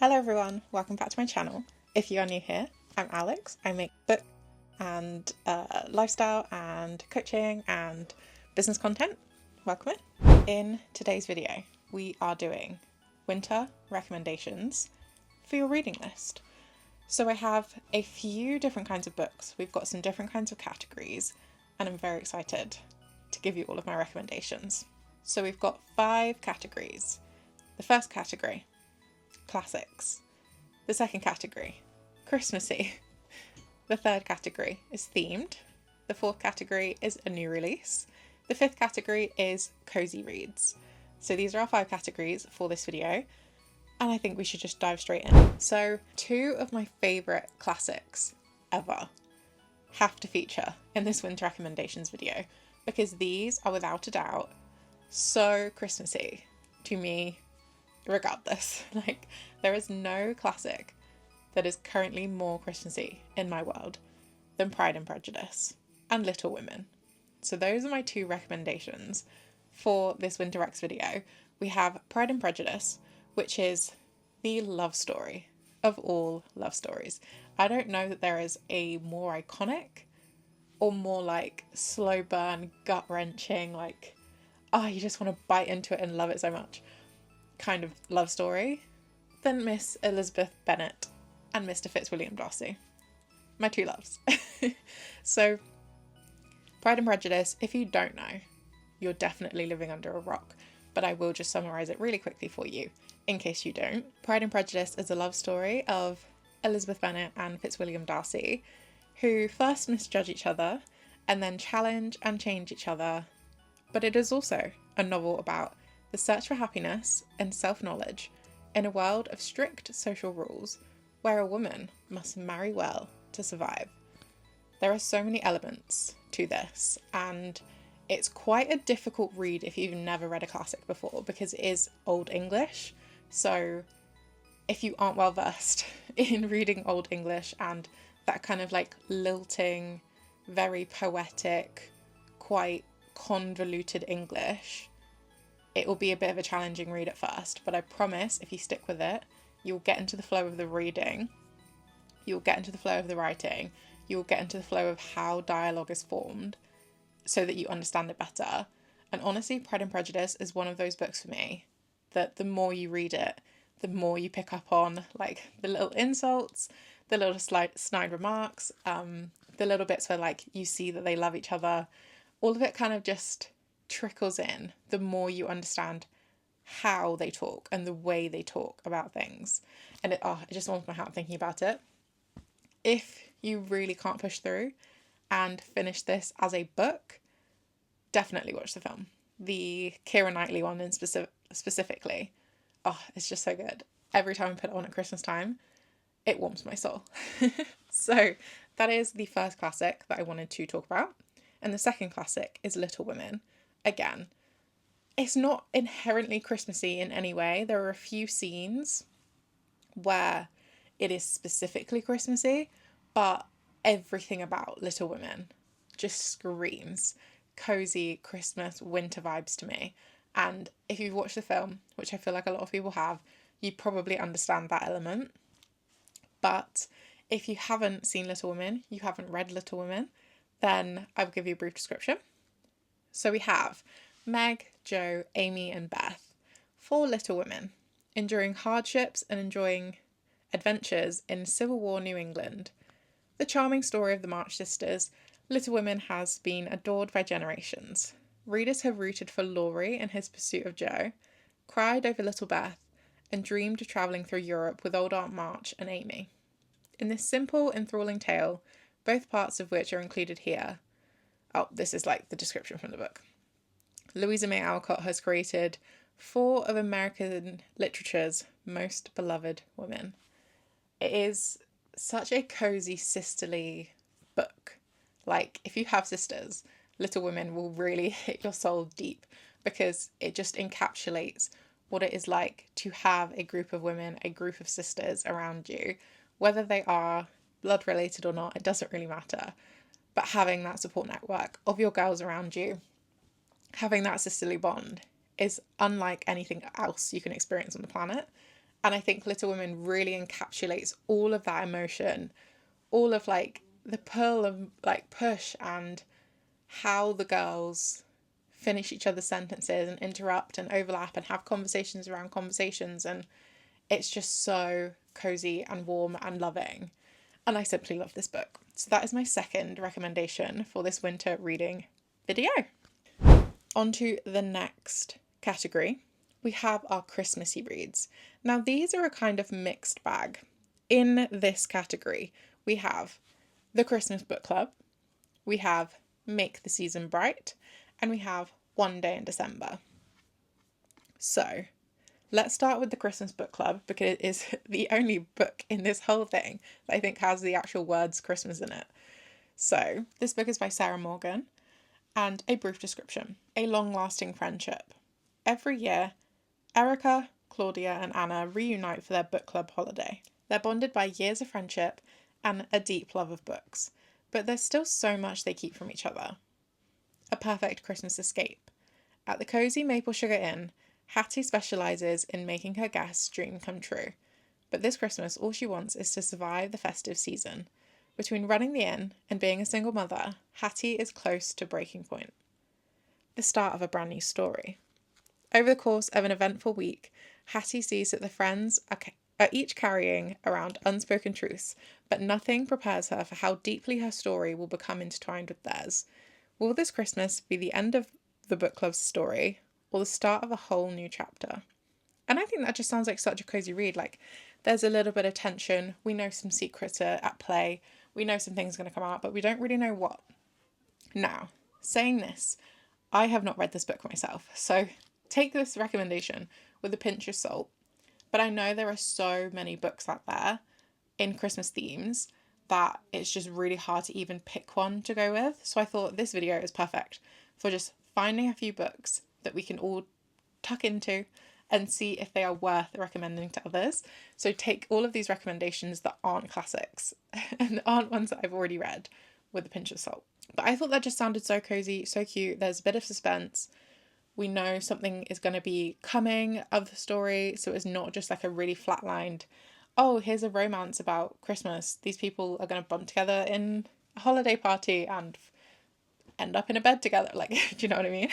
Hello everyone, welcome back to my channel. If you are new here, I'm Alex. I make book and lifestyle and coaching and business content. Welcome in. In today's video, we are doing winter recommendations for your reading list. So I have a few different kinds of books. We've got some different kinds of categories and I'm very excited to give you all of my recommendations. So we've got 5 categories. The first category, classics. The second category, Christmassy. The third category is themed. The fourth category is a new release. The fifth category is cozy reads. So these are our 5 categories for this video, and I think we should just dive straight in. So 2 of my favourite classics ever have to feature in this winter recommendations video because these are without a doubt so Christmassy to me. Regardless, like there is no classic that is currently more Christmassy in my world than Pride and Prejudice and Little Women. So those are my 2 recommendations for this Winter Rex video. We have Pride and Prejudice, which is the love story of all love stories. I don't know that there is a more iconic or more like slow burn, gut wrenching, like, oh, you just want to bite into it and love it so much kind of love story than Miss Elizabeth Bennet and Mr. Fitzwilliam Darcy. My 2 loves. So Pride and Prejudice, if you don't know, you're definitely living under a rock, but I will just summarise it really quickly for you in case you don't. Pride and Prejudice is a love story of Elizabeth Bennet and Fitzwilliam Darcy, who first misjudge each other and then challenge and change each other, but it is also a novel about the search for happiness and self-knowledge in a world of strict social rules where a woman must marry well to survive. There are so many elements to this, and it's quite a difficult read if you've never read a classic before because it is Old English. So if you aren't well versed in reading Old English and that kind of like lilting, very poetic, quite convoluted English, it will be a bit of a challenging read at first, but I promise if you stick with it, you'll get into the flow of the reading, you'll get into the flow of the writing, you'll get into the flow of how dialogue is formed so that you understand it better. And honestly, Pride and Prejudice is one of those books for me that the more you read it, the more you pick up on like the little insults, the little snide remarks, the little bits where like you see that they love each other. All of it kind of just trickles in the more you understand how they talk and the way they talk about things. And it just warms my heart thinking about it. If you really can't push through and finish this as a book, definitely watch the film. The Keira Knightley one in specifically. Oh, it's just so good. Every time I put it on at Christmas time, it warms my soul. So that is the first classic that I wanted to talk about. And the second classic is Little Women. Again, it's not inherently Christmassy in any way. There are a few scenes where it is specifically Christmassy, but everything about Little Women just screams cozy Christmas winter vibes to me. And if you've watched the film, which I feel like a lot of people have, you probably understand that element. But if you haven't seen Little Women, you haven't read Little Women, then I will give you a brief description. So we have Meg, Jo, Amy and Beth, 4 little women, enduring hardships and enjoying adventures in Civil War New England. The charming story of the March sisters, Little Women has been adored by generations. Readers have rooted for Laurie in his pursuit of Jo, cried over little Beth, and dreamed of travelling through Europe with old Aunt March and Amy. In this simple, enthralling tale, both parts of which are included here. Oh, this is like the description from the book. Louisa May Alcott has created 4 of American literature's most beloved women. It is such a cozy, sisterly book. Like, if you have sisters, Little Women will really hit your soul deep because it just encapsulates what it is like to have a group of women, a group of sisters around you. Whether they are blood related or not, it doesn't really matter. But having that support network of your girls around you, having that sisterly bond is unlike anything else you can experience on the planet. And I think Little Women really encapsulates all of that emotion, all of like the pull of like push and how the girls finish each other's sentences and interrupt and overlap and have conversations around conversations. And it's just so cozy and warm and loving. And I simply love this book. So that is my second recommendation for this winter reading video. On to the next category. We have our Christmassy reads. Now these are a kind of mixed bag. In this category, we have the Christmas Book Club, we have Make the Season Bright, and we have One Day in December. So let's start with the Christmas Book Club, because it is the only book in this whole thing that I think has the actual words Christmas in it. So this book is by Sarah Morgan, and a brief description. A long-lasting friendship. Every year, Erica, Claudia, and Anna reunite for their book club holiday. They're bonded by years of friendship and a deep love of books, but there's still so much they keep from each other. A perfect Christmas escape. At the cozy Maple Sugar Inn, Hattie specialises in making her guests' dream come true. But this Christmas, all she wants is to survive the festive season. Between running the inn and being a single mother, Hattie is close to breaking point. The start of a brand new story. Over the course of an eventful week, Hattie sees that the friends are each carrying around unspoken truths, but nothing prepares her for how deeply her story will become intertwined with theirs. Will this Christmas be the end of the book club's story, or the start of a whole new chapter? And I think that just sounds like such a cozy read. Like, there's a little bit of tension. We know some secrets are at play. We know some things are going to come out, but we don't really know what. Now, saying this, I have not read this book myself, so take this recommendation with a pinch of salt. But I know there are so many books out there in Christmas themes that it's just really hard to even pick one to go with. So I thought this video is perfect for just finding a few books that we can all tuck into and see if they are worth recommending to others. So take all of these recommendations that aren't classics and aren't ones that I've already read with a pinch of salt. But I thought that just sounded so cozy, so cute. There's a bit of suspense. We know something is going to be coming of the story, so it's not just like a really flatlined, oh, here's a romance about Christmas. These people are going to bump together in a holiday party and end up in a bed together. Like, do you know what I mean?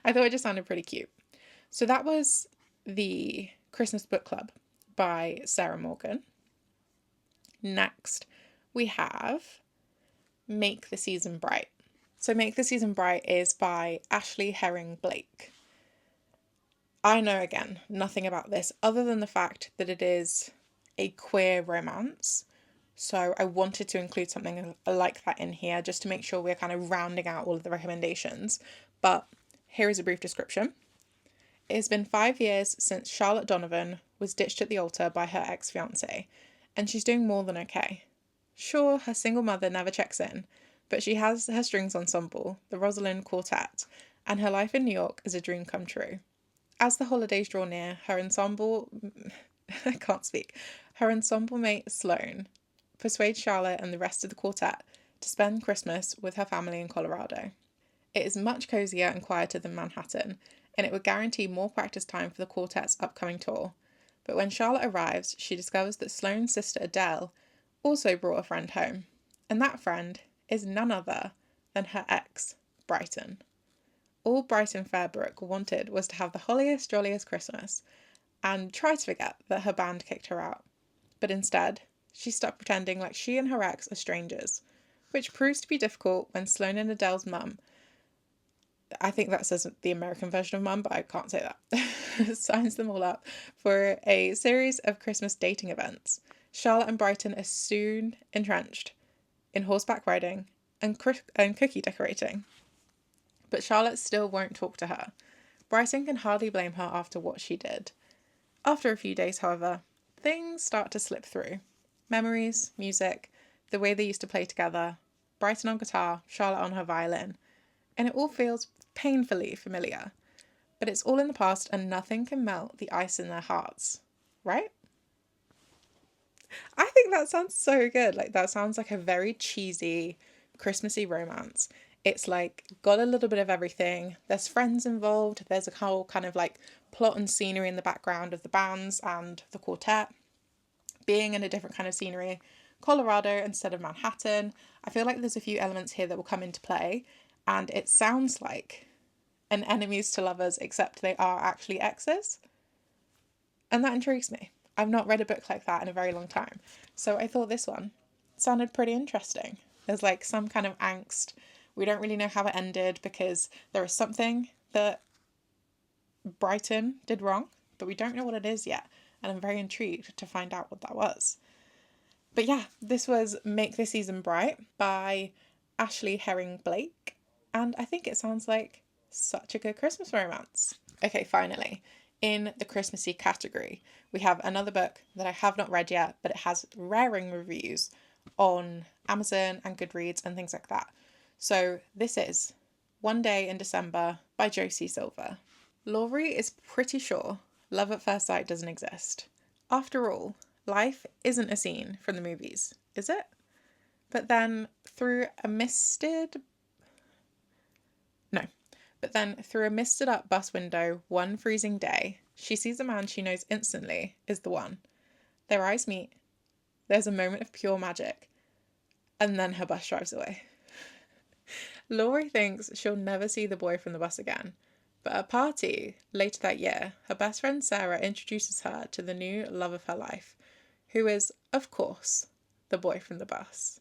I thought it just sounded pretty cute. So that was the Christmas Book Club by Sarah Morgan. Next, we have Make the Season Bright. So Make the Season Bright is by Ashley Herring Blake. I know, again, nothing about this other than the fact that it is a queer romance. So I wanted to include something like that in here just to make sure we're kind of rounding out all of the recommendations. But here is a brief description. It has been 5 years since Charlotte Donovan was ditched at the altar by her ex-fiancé, and she's doing more than okay. Sure, her single mother never checks in, but she has her strings ensemble, the Rosalind Quartet, and her life in New York is a dream come true. As the holidays draw near, her ensemble mate Sloane persuades Charlotte and the rest of the quartet to spend Christmas with her family in Colorado. It is much cozier and quieter than Manhattan, and it would guarantee more practice time for the quartet's upcoming tour. But when Charlotte arrives, she discovers that Sloane's sister Adele also brought a friend home, and that friend is none other than her ex, Brighton. All Brighton Fairbrook wanted was to have the holliest, jolliest Christmas, and try to forget that her band kicked her out. But instead, she's stuck pretending like she and her ex are strangers, which proves to be difficult when Sloane and Adele's mum, I think that says the American version of mum, but I can't say that, signs them all up for a series of Christmas dating events. Charlotte and Brighton are soon entrenched in horseback riding and cookie decorating. But Charlotte still won't talk to her. Brighton can hardly blame her after what she did. After a few days, however, things start to slip through. Memories, music, the way they used to play together, Brighton on guitar, Charlotte on her violin, and it all feels painfully familiar. But it's all in the past and nothing can melt the ice in their hearts, right? I think that sounds so good. Like, that sounds like a very cheesy, Christmassy romance. It's like got a little bit of everything. There's friends involved. There's a whole kind of like plot and scenery in the background of the bands and the quartet being in a different kind of scenery, Colorado instead of Manhattan. I feel like there's a few elements here that will come into play, and it sounds like an enemies to lovers, except they are actually exes. And that intrigues me. I've not read a book like that in a very long time. So I thought this one sounded pretty interesting. There's like some kind of angst. We don't really know how it ended because there is something that Brighton did wrong, but we don't know what it is yet. And I'm very intrigued to find out what that was. But yeah, this was Make This Season Bright by Ashley Herring Blake. And I think it sounds like such a good Christmas romance. Okay, finally, in the Christmassy category, we have another book that I have not read yet, but it has raring reviews on Amazon and Goodreads and things like that. So this is One Day in December by Josie Silver. Laurie is pretty sure love at first sight doesn't exist. After all, life isn't a scene from the movies, is it? But then through a misted up bus window one freezing day, she sees a man she knows instantly is the one. Their eyes meet. There's a moment of pure magic. And then her bus drives away. Laurie thinks she'll never see the boy from the bus again. But at a party later that year, her best friend Sarah introduces her to the new love of her life, who is, of course, the boy from the bus.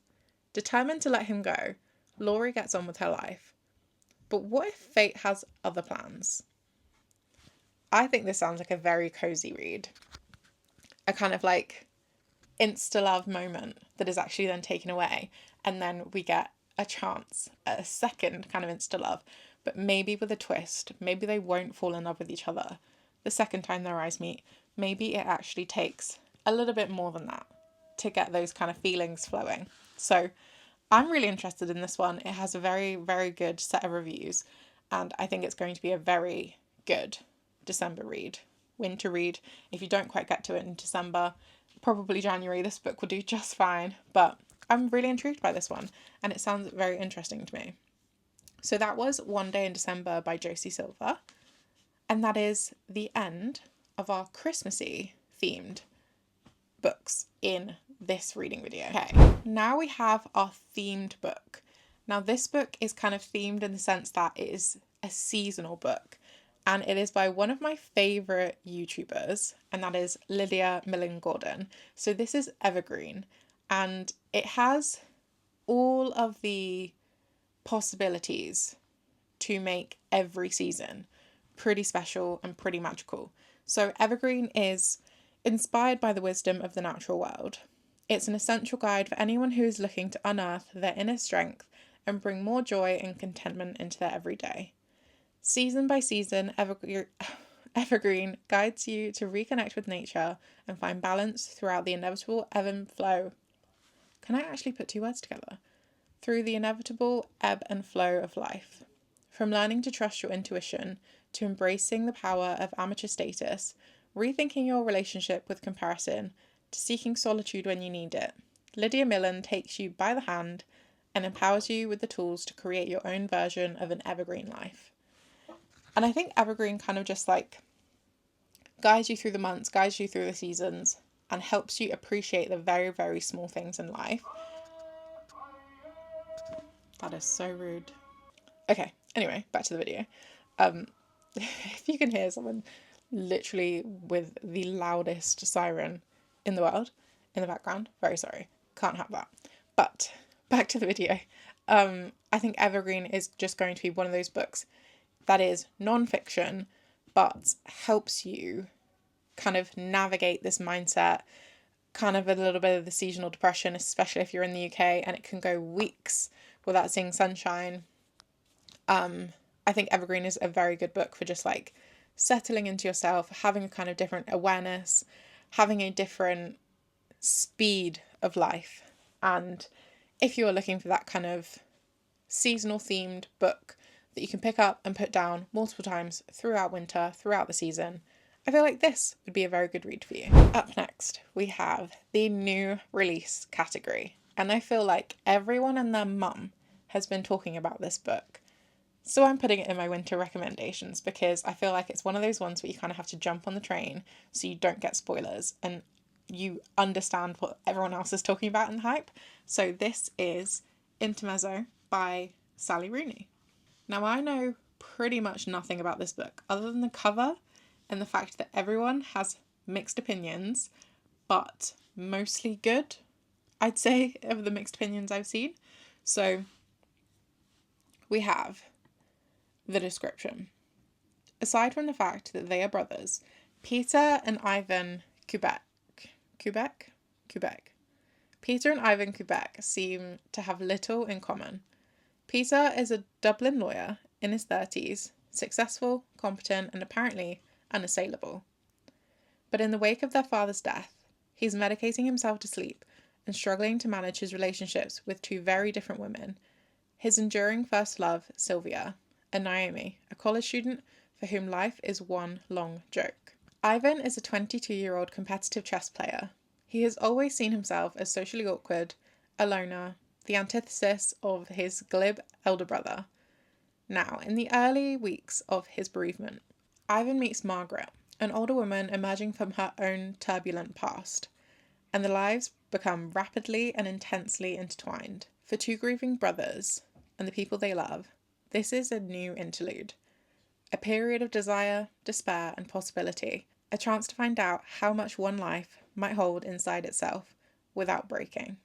Determined to let him go, Laurie gets on with her life. But what if fate has other plans? I think this sounds like a very cozy read. A kind of like insta-love moment that is actually then taken away, and then we get a chance at a second kind of insta-love, but maybe with a twist. Maybe they won't fall in love with each other the second time their eyes meet. Maybe it actually takes a little bit more than that to get those kind of feelings flowing. So I'm really interested in this one. It has a very, very good set of reviews, and I think it's going to be a very good December read, winter read. If you don't quite get to it in December, probably January, this book will do just fine. But I'm really intrigued by this one, and it sounds very interesting to me. So that was One Day in December by Josie Silver, and that is the end of our Christmassy themed books in this reading video. Okay, now we have our themed book. Now this book is kind of themed in the sense that it is a seasonal book, and it is by one of my favourite YouTubers, and that is Lydia Millen Gordon. So this is Evergreen, and it has all of the possibilities to make every season pretty special and pretty magical. So Evergreen is inspired by the wisdom of the natural world. It's an essential guide for anyone who is looking to unearth their inner strength and bring more joy and contentment into their everyday. Season by season, Evergreen guides you to reconnect with nature and find balance throughout the inevitable ebb and flow. Can I actually put two words together? Through the inevitable ebb and flow of life. From learning to trust your intuition to embracing the power of amateur status, rethinking your relationship with comparison to seeking solitude when you need it, Lydia Millen takes you by the hand and empowers you with the tools to create your own version of an evergreen life. And I think Evergreen kind of just like guides you through the months, guides you through the seasons, and helps you appreciate the very, very small things in life. That is so rude. Okay, anyway, back to the video. If you can hear someone literally with the loudest siren in the world in the background, very sorry. Can't have that. But back to the video. I think Evergreen is just going to be one of those books that is non-fiction, but helps you kind of navigate this mindset, kind of a little bit of the seasonal depression, especially if you're in the UK, and it can go weeks without seeing sunshine. I think Evergreen is a very good book for just like settling into yourself, having a kind of different awareness, having a different speed of life. And if you're looking for that kind of seasonal themed book that you can pick up and put down multiple times throughout winter, throughout the season, I feel like this would be a very good read for you. Up next, we have the new release category. And I feel like everyone and their mum has been talking about this book. So I'm putting it in my winter recommendations because I feel like it's one of those ones where you kind of have to jump on the train so you don't get spoilers and you understand what everyone else is talking about in the hype. So this is Intermezzo by Sally Rooney. Now, I know pretty much nothing about this book other than the cover and the fact that everyone has mixed opinions, but mostly good, I'd say, of the mixed opinions I've seen. So we have the description. Aside from the fact that they are brothers, Peter and Ivan Quebec. Peter and Ivan Quebec seem to have little in common. Peter is a Dublin lawyer in his 30s, successful, competent, and apparently unassailable. But in the wake of their father's death, he's medicating himself to sleep and struggling to manage his relationships with two very different women. His enduring first love, Sylvia, and Naomi, a college student for whom life is one long joke. Ivan is a 22-year-old competitive chess player. He has always seen himself as socially awkward, a loner, the antithesis of his glib elder brother. Now, in the early weeks of his bereavement, Ivan meets Margaret, an older woman emerging from her own turbulent past, and their lives become rapidly and intensely intertwined. For two grieving brothers and the people they love, this is a new interlude, a period of desire, despair, and possibility, a chance to find out how much one life might hold inside itself without breaking.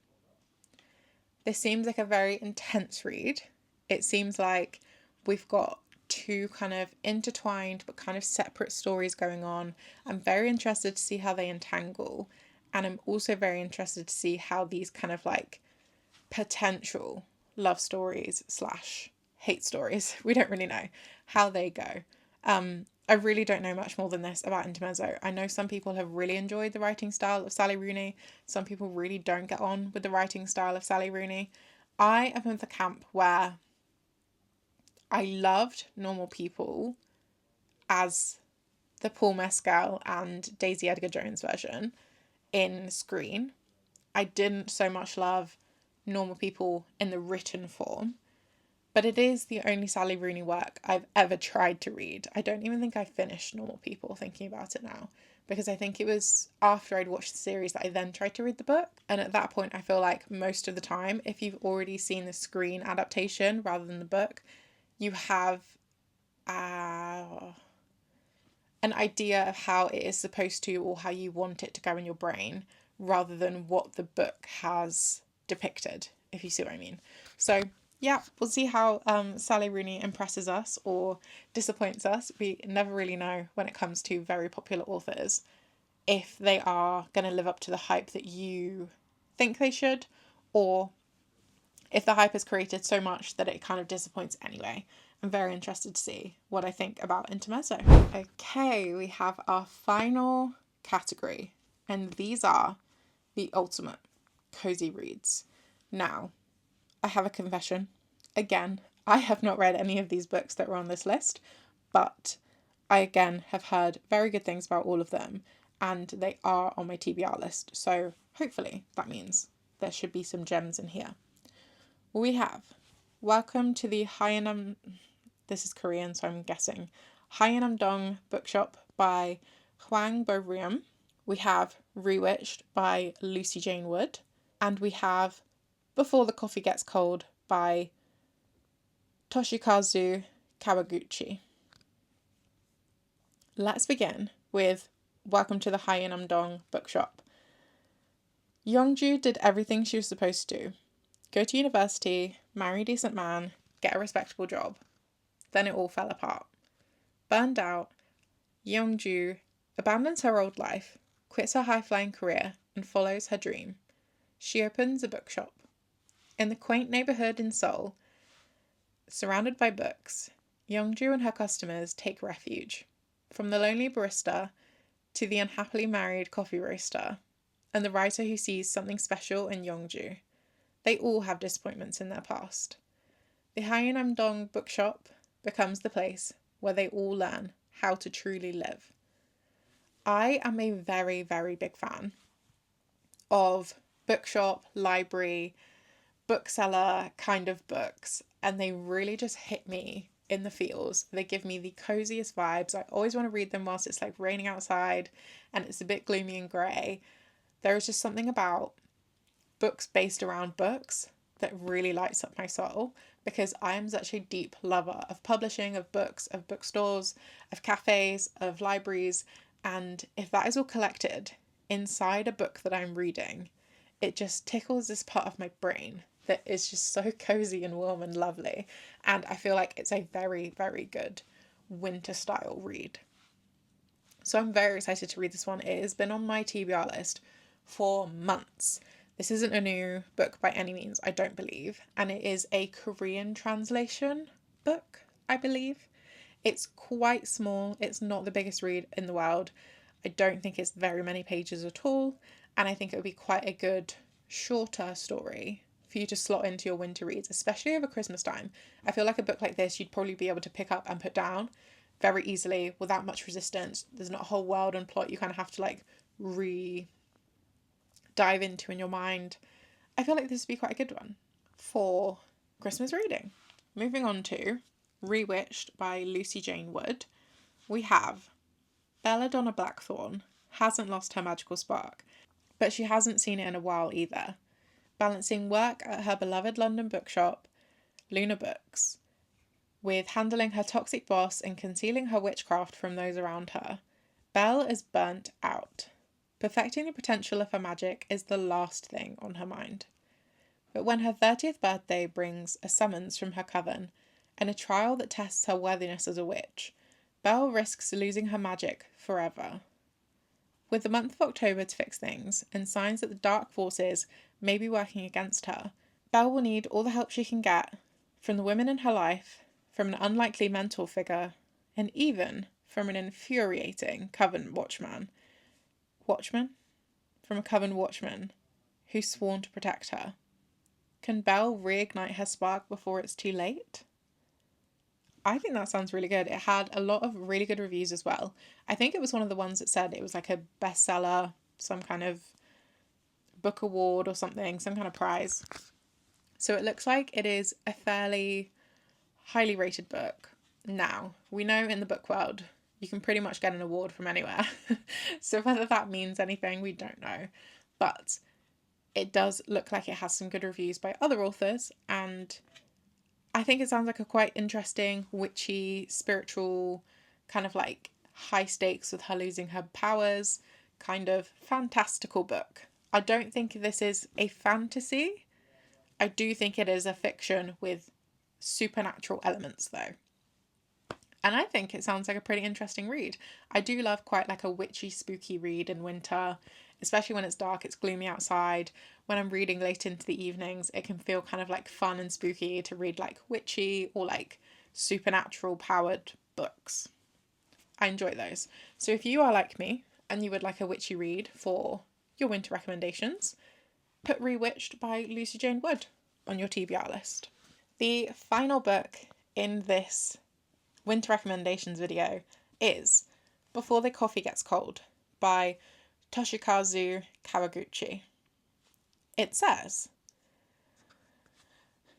This seems like a very intense read. It seems like we've got two kind of intertwined but kind of separate stories going on. I'm very interested to see how they entangle, and I'm also very interested to see how these kind of like potential love stories / hate stories, we don't really know how they go. I really don't know much more than this about Intermezzo. I know some people have really enjoyed the writing style of Sally Rooney. Some people really don't get on with the writing style of Sally Rooney. I am in the camp where I loved Normal People as the Paul Mescal and Daisy Edgar Jones version in Screen. I didn't so much love Normal People in the written form. But it is the only Sally Rooney work I've ever tried to read. I don't even think I finished Normal People, thinking about it now, because I think it was after I'd watched the series that I then tried to read the book. And at that point, I feel like most of the time, if you've already seen the screen adaptation rather than the book, you have an idea of how it is supposed to or how you want it to go in your brain rather than what the book has depicted, if you see what I mean. So yeah, we'll see how Sally Rooney impresses us or disappoints us. We never really know when it comes to very popular authors if they are going to live up to the hype that you think they should, or if the hype is created so much that it kind of disappoints anyway. I'm very interested to see what I think about Intermezzo. Okay, we have our final category, and these are the ultimate cozy reads. Now, I have a confession. Again, I have not read any of these books that were on this list, but I again have heard very good things about all of them, and they are on my TBR list. So hopefully that means there should be some gems in here. We have Welcome to the Hayanam, this is Korean, so I'm guessing, Hayanam-dong Bookshop by Hwang Bo-ryum. We have Rewitched by Lucy Jane Wood. And we have Before the Coffee Gets Cold by Toshikazu Kawaguchi. Let's begin with Welcome to the Hayanam-dong Bookshop. Youngju did everything she was supposed to. Go to university, marry a decent man, get a respectable job. Then it all fell apart. Burned out, Youngju abandons her old life, quits her high-flying career, and follows her dream. She opens a bookshop. In the quaint neighbourhood in Seoul, surrounded by books, Youngju and her customers take refuge. From the lonely barista to the unhappily married coffee roaster and the writer who sees something special in Youngju, they all have disappointments in their past. The Hayanam-dong Bookshop becomes the place where they all learn how to truly live. I am a very, very big fan of bookshop, library, bookseller kind of books, and they really just hit me in the feels. They give me the coziest vibes. I always want to read them whilst it's like raining outside and it's a bit gloomy and grey. There is just something about books based around books that really lights up my soul, because I am such a deep lover of publishing, of books, of bookstores, of cafes, of libraries, and if that is all collected inside a book that I'm reading, it just tickles this part of my brain that is just so cozy and warm and lovely, and I feel like it's a very, very good winter style read. So I'm very excited to read this one. It has been on my TBR list for months. This isn't a new book by any means, I don't believe, and it is a Korean translation book, I believe. It's quite small, it's not the biggest read in the world. I don't think it's very many pages at all, and I think it would be quite a good shorter story for you to slot into your winter reads, especially over Christmas time. I feel like a book like this you'd probably be able to pick up and put down very easily without much resistance. There's not a whole world and plot you kind of have to like dive into in your mind. I feel like this would be quite a good one for Christmas reading. Moving on to Rewitched by Lucy Jane Wood, we have Belladonna Blackthorn hasn't lost her magical spark, but she hasn't seen it in a while either. Balancing work at her beloved London bookshop, Luna Books, with handling her toxic boss and concealing her witchcraft from those around her, Belle is burnt out. Perfecting the potential of her magic is the last thing on her mind. But when her 30th birthday brings a summons from her coven and a trial that tests her worthiness as a witch, Belle risks losing her magic forever. With the month of October to fix things and signs that the dark forces may be working against her, Belle will need all the help she can get from the women in her life, from an unlikely mentor figure, and even from an infuriating coven watchman who's sworn to protect her. Can Belle reignite her spark before it's too late? I think that sounds really good. It had a lot of really good reviews as well. I think it was one of the ones that said it was like a bestseller, some kind of book award or something, some kind of prize. So it looks like it is a fairly highly rated book. Now, we know in the book world, you can pretty much get an award from anywhere. So whether that means anything, we don't know. But it does look like it has some good reviews by other authors, and I think it sounds like a quite interesting, witchy, spiritual, kind of like high stakes with her losing her powers, kind of fantastical book. I don't think this is a fantasy. I do think it is a fiction with supernatural elements though. And I think it sounds like a pretty interesting read. I do love quite like a witchy, spooky read in winter, especially when it's dark, it's gloomy outside. When I'm reading late into the evenings, it can feel kind of like fun and spooky to read like witchy or like supernatural powered books. I enjoy those. So if you are like me and you would like a witchy read for your winter recommendations, put Rewitched by Lucy Jane Wood on your TBR list. The final book in this winter recommendations video is Before the Coffee Gets Cold by Toshikazu Kawaguchi. It says,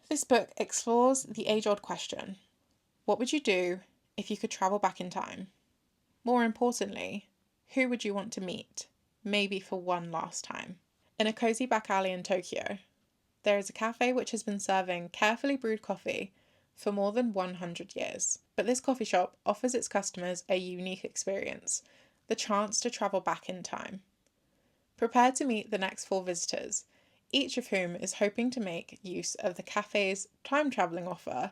this book explores the age-old question, what would you do if you could travel back in time? More importantly, who would you want to meet, maybe for one last time? In a cozy back alley in Tokyo, there is a cafe which has been serving carefully brewed coffee for more than 100 years. But this coffee shop offers its customers a unique experience, the chance to travel back in time. Prepare to meet the next 4 visitors, each of whom is hoping to make use of the cafe's time-travelling offer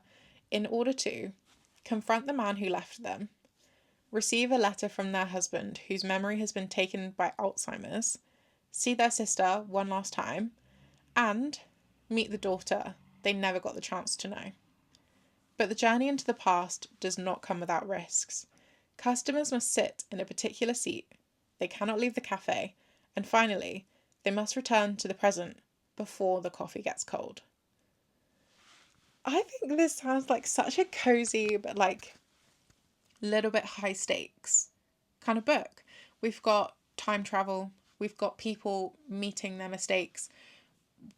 in order to confront the man who left them, receive a letter from their husband whose memory has been taken by Alzheimer's, see their sister one last time, and meet the daughter they never got the chance to know. But the journey into the past does not come without risks. Customers must sit in a particular seat, they cannot leave the cafe, and finally, they must return to the present before the coffee gets cold. I think this sounds like such a cozy but like little bit high stakes kind of book. We've got time travel, we've got people meeting their mistakes,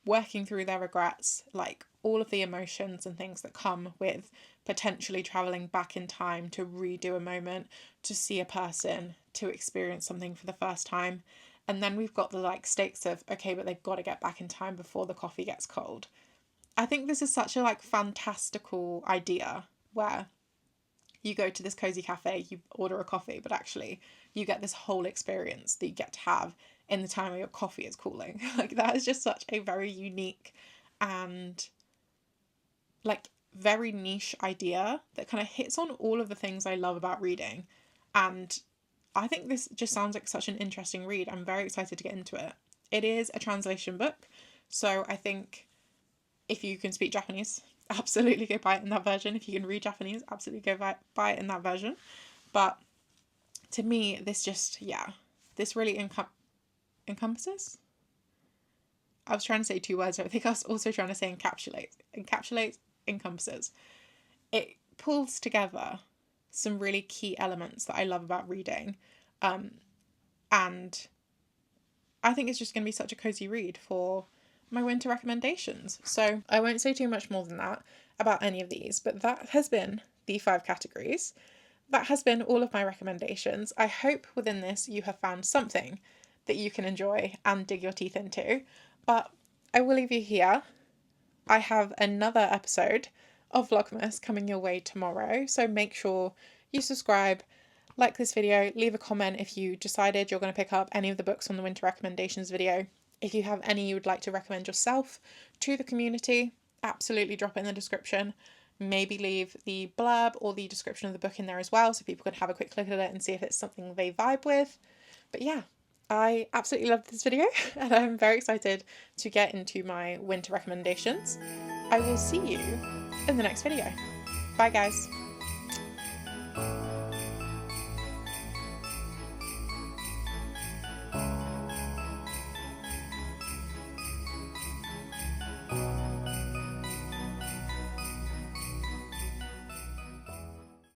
working through their regrets, like all of the emotions and things that come with potentially traveling back in time to redo a moment, to see a person, to experience something for the first time. And then we've got the like stakes of, okay, but they've got to get back in time before the coffee gets cold. I think this is such a like fantastical idea where you go to this cozy cafe, you order a coffee, but actually you get this whole experience that you get to have in the time where your coffee is cooling. Like, that is just such a very unique and like very niche idea that kind of hits on all of the things I love about reading. And I think this just sounds like such an interesting read. I'm very excited to get into it. It is a translation book, so I think if you can speak Japanese, absolutely go buy it in that version. If you can read Japanese, absolutely go buy it in that version. But to me, this just, this really encompasses. I was trying to say two words. I think I was also trying to say encapsulates, encompasses. It pulls together some really key elements that I love about reading. And I think it's just going to be such a cozy read for my winter recommendations. So I won't say too much more than that about any of these, but that has been the 5 categories. That has been all of my recommendations. I hope within this you have found something that you can enjoy and dig your teeth into, but I will leave you here. I have another episode of Vlogmas coming your way tomorrow, so make sure you subscribe, like this video, leave a comment if you decided you're going to pick up any of the books on the winter recommendations video. If you have any you would like to recommend yourself to the community, absolutely drop it in the description. Maybe leave the blurb or the description of the book in there as well, so people can have a quick look at it and see if it's something they vibe with. But yeah, I absolutely loved this video and I'm very excited to get into my winter recommendations. I will see you in the next video. Bye guys.